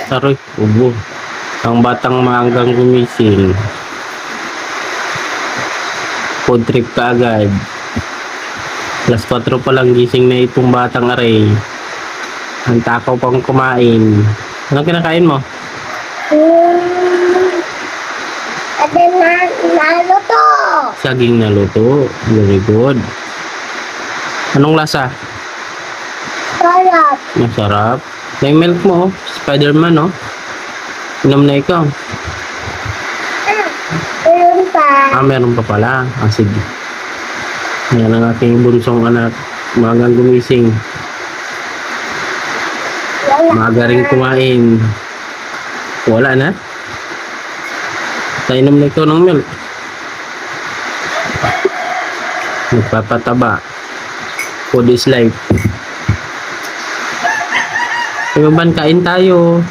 Aroy, ubo. Ang batang maagang gumising. Food trip ka agad. Alas 4 pa lang gising na itong batang aray. Ang takaw pang kumain. Anong kinakain mo? Ada naluto. Saging na luto. Very good. Anong lasa? Sarap. Masarap. May milk mo, oh. Spider-Man, oh. Inom na ikaw. Meron pa. Meron pa pala. Sige. Yan ang aking bunsong anak. Magang gumising. Maaga rin kumain. Wala na? Inom na ikaw ng milk. Nagpapataba. Food is life. Ibaban, kain tayo.